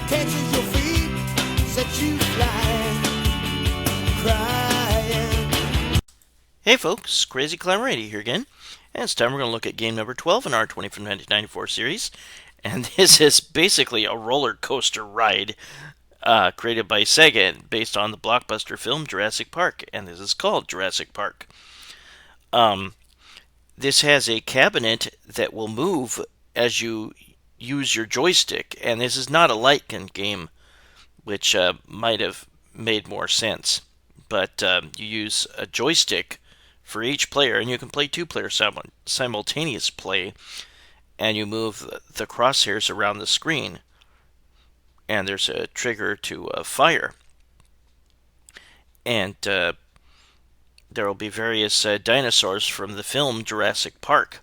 catches your feet, sets you flying, crying. Hey folks, Crazy Climber 80 here again, and it's time we're going to look at game number 12 in our 20 from 1994 series, and this is basically a roller coaster ride created by Sega based on the blockbuster film Jurassic Park, and this is called Jurassic Park. This has a cabinet that will move as you use your joystick, and this is not a light gun game, which might have made more sense, but you use a joystick for each player, and you can play two-player simultaneous play, and you move the crosshairs around the screen, and there's a trigger to fire, and there will be various dinosaurs from the film Jurassic Park,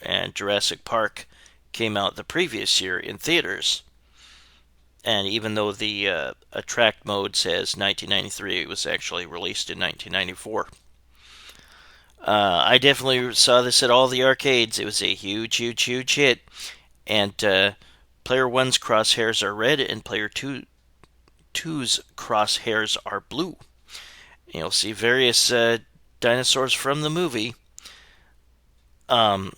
and Jurassic Park came out the previous year in theaters, and even though the attract mode says 1993, it was actually released in 1994. I definitely saw this at all the arcades. It was a huge hit, and player 1's crosshairs are red, and player 2's crosshairs are blue. You'll see various dinosaurs from the movie. The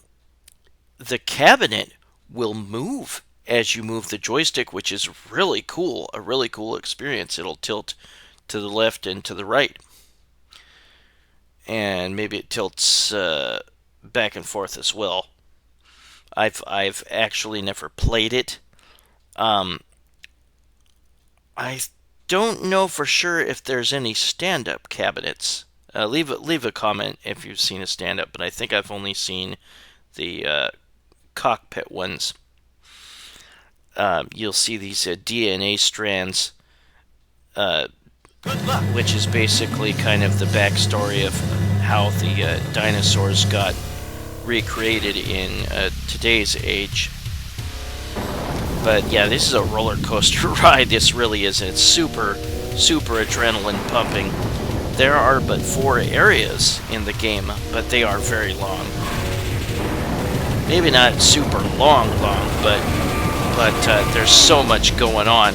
cabinet will move as you move the joystick, which is really cool, a really cool experience. It'll tilt to the left and to the right, and maybe it tilts back and forth as well. I've actually never played it. I don't know for sure if there's any stand-up cabinets. Leave a comment if you've seen a stand-up, but I think I've only seen the cockpit ones. You'll see these DNA strands, which is basically kind of the backstory of how the dinosaurs got recreated in today's age. But yeah, this is a roller coaster ride. This really is. It's super adrenaline pumping. There are but 4 areas in the game, but they are very long. Maybe not super long, but there's so much going on.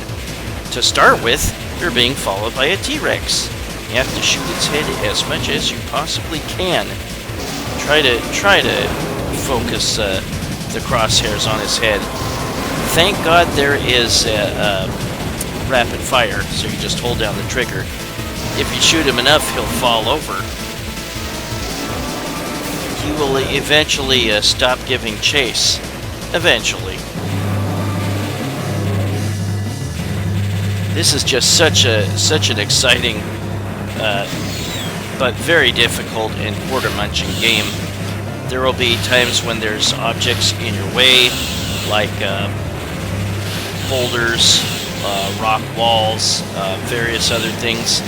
To start with, you're being followed by a T-Rex. You have to shoot its head as much as you possibly can. Try to focus the crosshairs on his head. Thank God there is a rapid fire, so you just hold down the trigger. If you shoot him enough, he'll fall over. He will eventually stop giving chase. Eventually. This is just such an exciting, but very difficult and quarter-munching game. There will be times when there's objects in your way, like boulders, rock walls, various other things,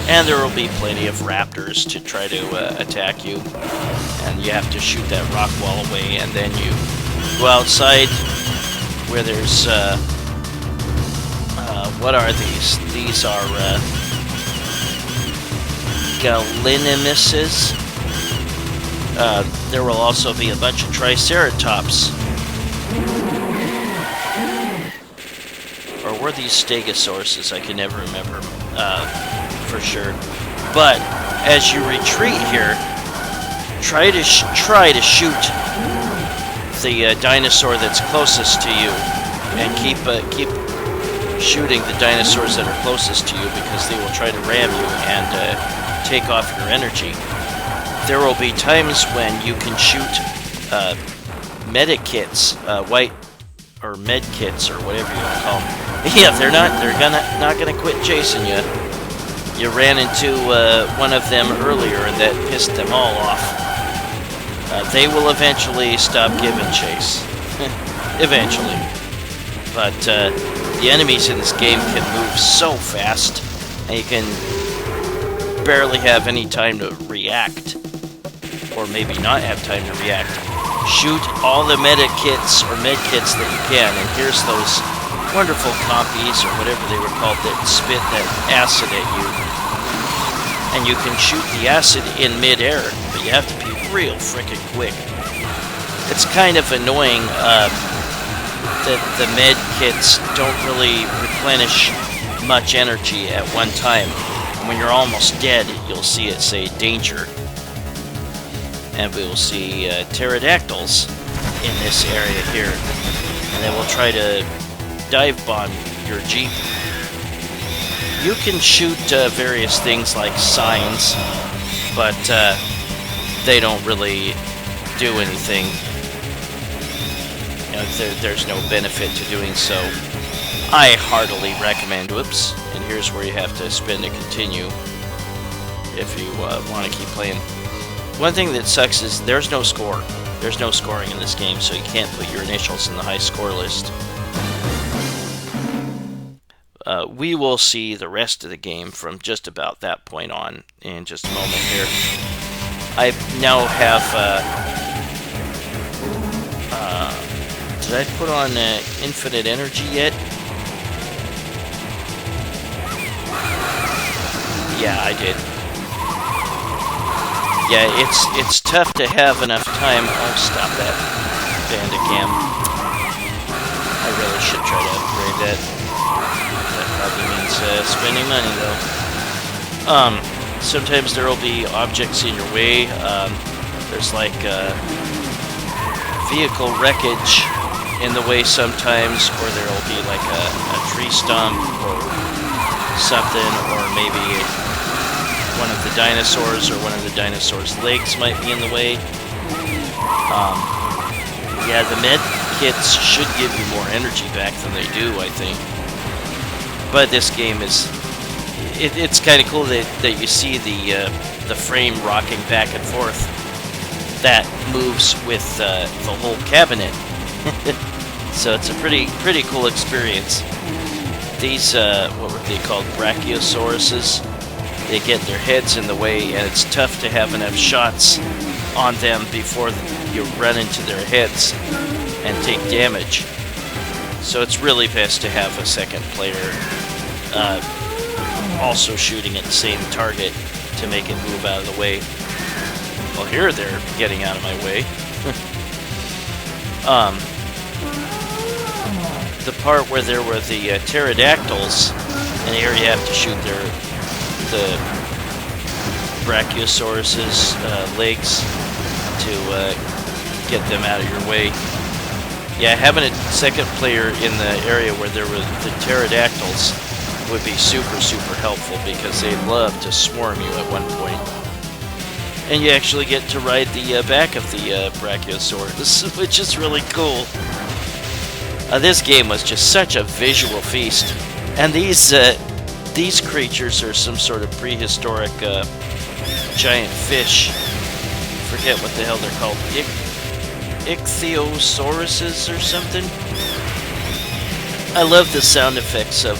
and there will be plenty of raptors to try to attack you, and you have to shoot that rock wall away, and then you go outside where there's what are these? These are gallimimuses. There will also be a bunch of triceratops. Or were these stegosaurus? I can never remember for sure. But as you retreat here, try to shoot the dinosaur that's closest to you, and keep shooting the dinosaurs that are closest to you, because they will try to ram you and take off your energy. There will be times when you can shoot medikits, white or med kits or whatever you want to call them. Yeah, they're not gonna quit chasing you. You ran into one of them earlier and that pissed them all off. They will eventually stop giving chase. Eventually. But the enemies in this game can move so fast, and you can barely have any time to react. Or maybe not have time to react. Shoot all the medikits or medkits that you can, and here's those wonderful compies, or whatever they were called, that spit that acid at you. And you can shoot the acid in mid-air, but you have to be real frickin' quick. It's kind of annoying the med kits don't really replenish much energy at one time. And when you're almost dead, you'll see it say danger. And we will see pterodactyls in this area here. And they will try to dive bomb your Jeep. You can shoot various things like signs, but they don't really do anything. You know, there's no benefit to doing so. I heartily recommend, whoops, and here's where you have to spin to continue if you want to keep playing. One thing that sucks is there's no score. There's no scoring in this game, so you can't put your initials in the high score list. We will see the rest of the game from just about that point on in just a moment here. I now have... did I put on infinite energy yet? Yeah, I did. Yeah, it's tough to have enough time. Oh, stop that Bandicam. I really should try to upgrade that. That probably means spending money, though. Sometimes there will be objects in your way. There's like vehicle wreckage in the way sometimes, or there will be like a tree stump or something, or maybe one of the dinosaurs or one of the dinosaurs' legs might be in the way. Yeah, the med kits should give you more energy back than they do, I think. But this game is... It's kind of cool that you see the frame rocking back and forth. That moves with the whole cabinet. So it's a pretty cool experience. These, what were they called? Brachiosauruses. They get their heads in the way, and it's tough to have enough shots on them before you run into their heads and take damage. So it's really best to have a second player also shooting at the same target to make it move out of the way. Well, here they're getting out of my way. The part where there were the pterodactyls, and here you have to shoot the Brachiosaurus's legs to get them out of your way. Yeah, having a second player in the area where there were the pterodactyls would be super helpful, because they love to swarm you at one point. And you actually get to ride the back of the Brachiosaurus, which is really cool. This game was just such a visual feast. And these creatures are some sort of prehistoric giant fish. Forget what the hell they're called. Ichthyosauruses or something? I love the sound effects of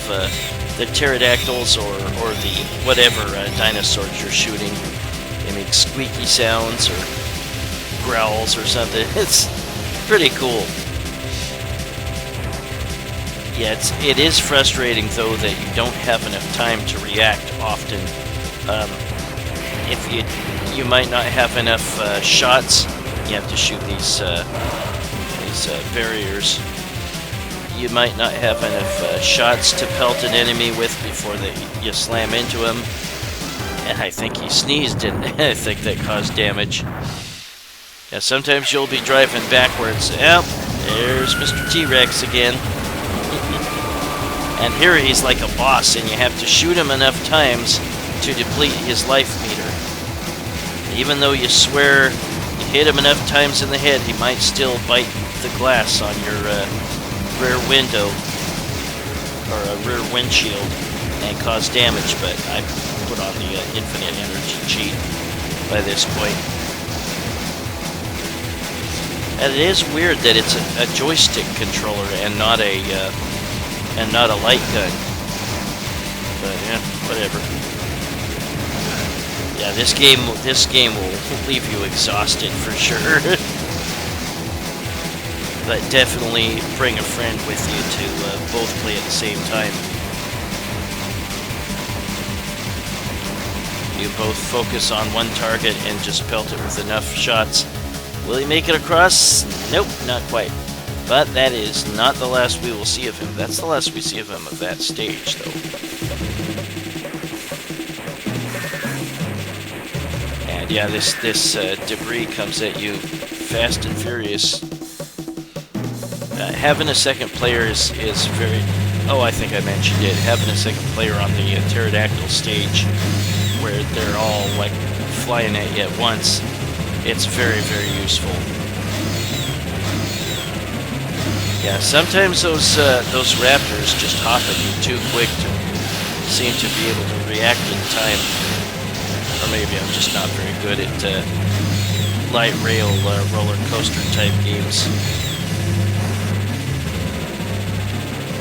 the pterodactyls or the whatever dinosaurs you're shooting. They make squeaky sounds or growls or something. It's pretty cool. Yeah, it is frustrating though that you don't have enough time to react often. If you might not have enough shots, you have to shoot these barriers. You might not have enough shots to pelt an enemy with before you slam into him. And I think he sneezed, didn't he? I think that caused damage. Yeah, sometimes you'll be driving backwards. Yep, there's Mr. T-Rex again. And here he's like a boss, and you have to shoot him enough times to deplete his life meter. Even though you swear you hit him enough times in the head, he might still bite the glass on your rear window, or a rear windshield, and cause damage, but I put on the infinite energy cheat by this point. And it is weird that it's a joystick controller and not a light gun. But yeah, whatever. Yeah, this game will leave you exhausted for sure. But definitely bring a friend with you to both play at the same time. You both focus on one target and just pelt it with enough shots. Will he make it across? Nope, not quite. But that is not the last we will see of him. That's the last we see of him of that stage, though. And yeah, this debris comes at you fast and furious. Having a second player is very... Oh, I think I mentioned it. Having a second player on the pterodactyl stage, where they're all like flying at you at once, it's very, very useful. Yeah, sometimes those raptors just hop at you too quick to seem to be able to react in time. Or maybe I'm just not very good at light rail roller coaster type games.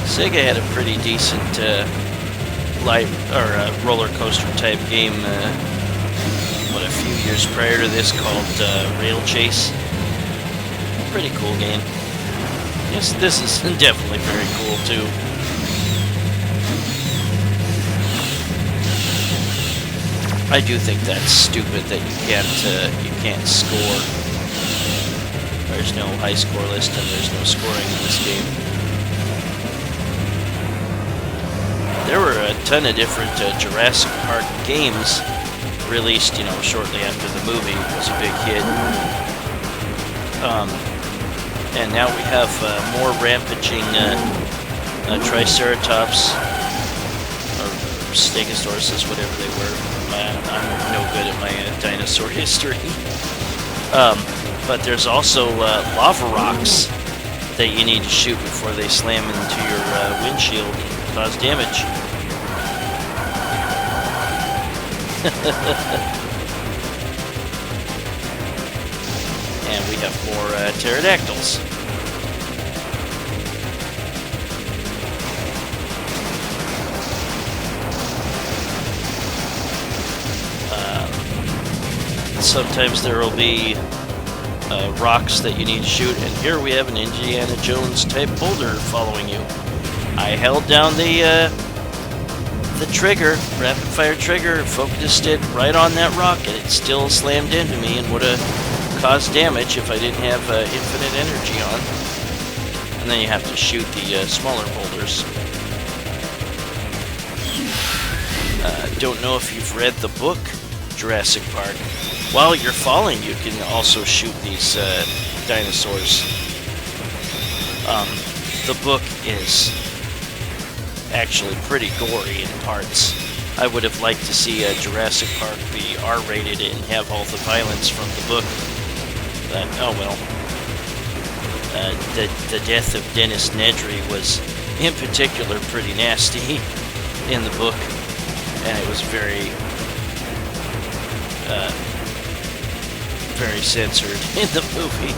Sega had a pretty decent roller coaster type game a few years prior to this called Rail Chase. Pretty cool game. Yes, this is definitely very cool too. I do think that's stupid that you can't score. There's no high score list and there's no scoring in this game. There were a ton of different Jurassic Park games released, shortly after the movie was a big hit. And now we have more rampaging Triceratops, or Stegosaurus, whatever they were. I'm no good at my dinosaur history. But there's also lava rocks that you need to shoot before they slam into your windshield and cause damage. And we have more pterodactyls. Sometimes there will be rocks that you need to shoot, and here we have an Indiana Jones type boulder following you. I held down the trigger, rapid fire trigger, focused it right on that rock, and it still slammed into me and would have caused damage if I didn't have infinite energy on. And then you have to shoot the smaller boulders. Don't know if you've read the book Jurassic Park. While you're falling, you can also shoot these dinosaurs. The book is actually pretty gory in parts. I would have liked to see Jurassic Park be R-rated and have all the violence from the book. But, oh well. The death of Dennis Nedry was, in particular, pretty nasty in the book. And it was very censored in the movie.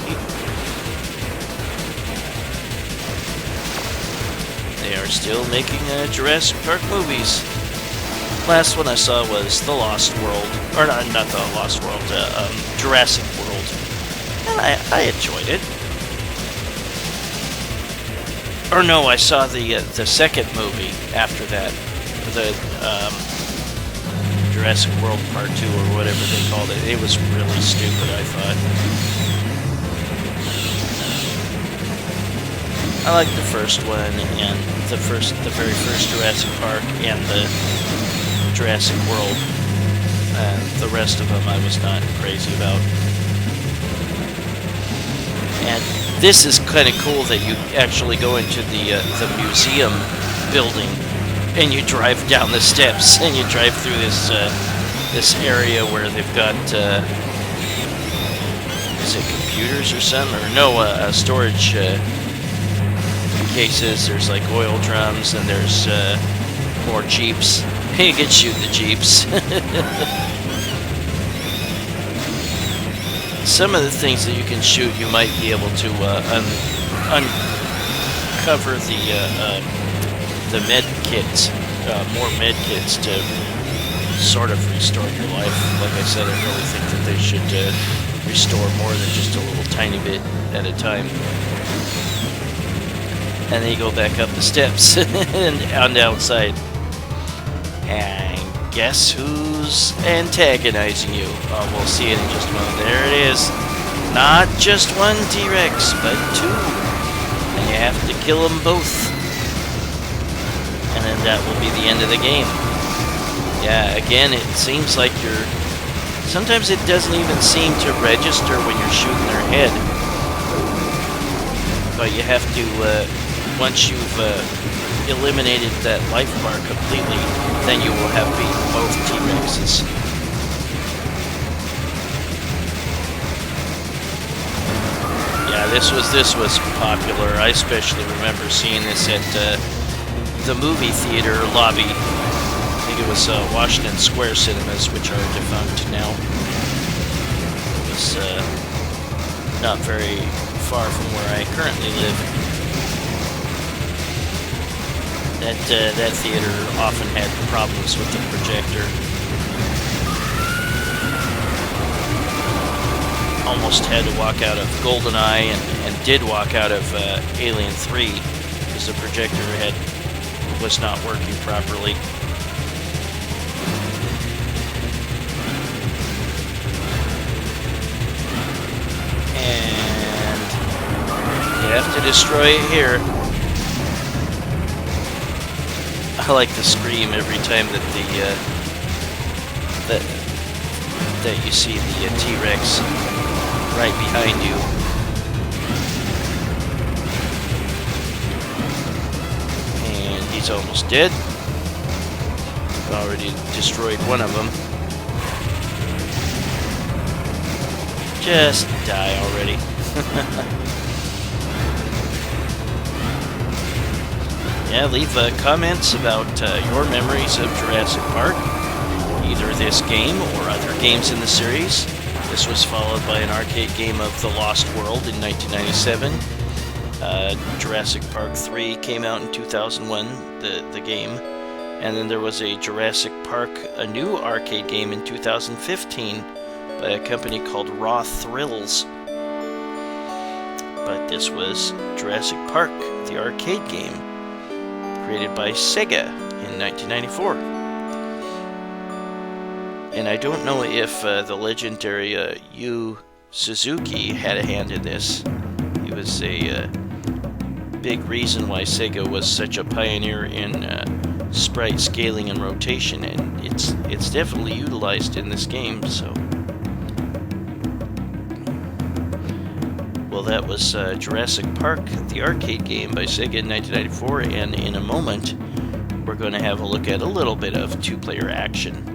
They are still making Jurassic Park movies. Last one I saw was The Lost World, or not The Lost World, Jurassic World, and I enjoyed it. Or no, I saw the second movie after that, the Jurassic World Part 2 or whatever they called it. It was really stupid, I thought. I liked the first one, and the very first Jurassic Park, and the Jurassic World, and the rest of them I was not crazy about. And this is kind of cool that you actually go into the museum building, and you drive down the steps, and you drive through this area where they've got is it computers or something, or no, storage cases. There's like oil drums, and there's more jeeps. You can shoot the jeeps. Some of the things that you can shoot, you might be able to uncover the med kits, more med kits to sort of restore your life. Like I said, I really think that they should restore more than just a little tiny bit at a time. And then you go back up the steps and on the outside. And guess who's antagonizing you? We'll see it in just a moment. There it is. Not just one T-Rex, but two. you have to kill them both. And then that will be the end of the game. Yeah, again, it seems like you're... Sometimes it doesn't even seem to register when you're shooting their head. But you have to, once you've eliminated that life bar completely, then you will have beaten both T-Rexes. Yeah, this was popular. I especially remember seeing this at the movie theater lobby. I think it was Washington Square Cinemas, which are defunct now. It was not very far from where I currently live. That theater often had problems with the projector. Almost had to walk out of GoldenEye and did walk out of Alien 3 because the projector was not working properly. And you have to destroy it here. I like to scream every time that that you see the T-Rex right behind you. And he's almost dead. Already destroyed one of them. Just die already. Yeah, leave comments about your memories of Jurassic Park, either this game or other games in the series. This was followed by an arcade game of The Lost World in 1997. Jurassic Park 3 came out in 2001, the game. And then there was a Jurassic Park, a new arcade game in 2015 by a company called Raw Thrills. But this was Jurassic Park, the arcade game, created by Sega in 1994. And I don't know if the legendary Yu Suzuki had a hand in this. He was a big reason why Sega was such a pioneer in sprite scaling and rotation, and it's definitely utilized in this game. So, well, that was Jurassic Park, the arcade game by Sega in 1994, and in a moment we're going to have a look at a little bit of two-player action.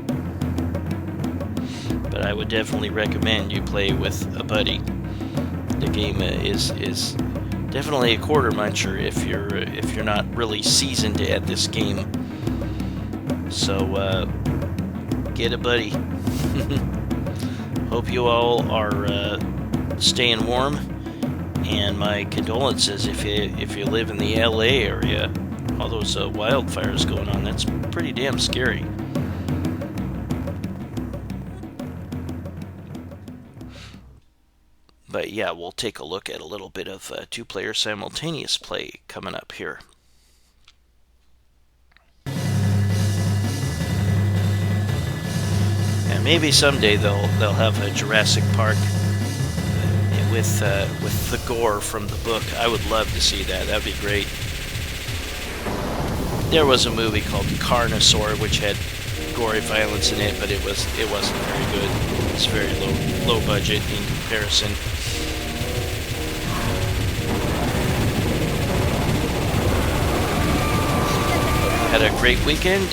But I would definitely recommend you play with a buddy. The game is definitely a quarter muncher if you're not really seasoned at this game. So get a buddy. Hope you all are staying warm, and my condolences if you live in the LA area. All those wildfires going on, that's pretty damn scary. But yeah, we'll take a look at a little bit of two-player simultaneous play coming up here. And maybe someday they'll have a Jurassic Park with the gore from the book. I would love to see that. That'd be great. There was a movie called Carnosaur which had gory violence in it, but it wasn't very good. It's very low budget in comparison. Had a great weekend.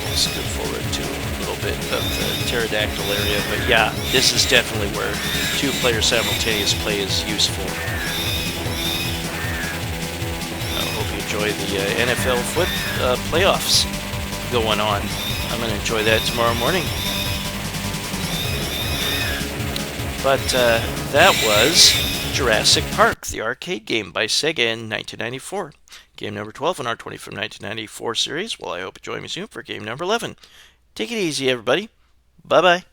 Let's look forward to a little bit of the pterodactyl area, but yeah, this is definitely where two-player simultaneous play is useful. I hope you enjoy the NFL playoffs going on. I'm going to enjoy that tomorrow morning. But that was Jurassic Park, the arcade game by Sega in 1994. Game number 12 in our 20 from 1994 series. Well, I hope you join me soon for game number 11. Take it easy, everybody. Bye-bye.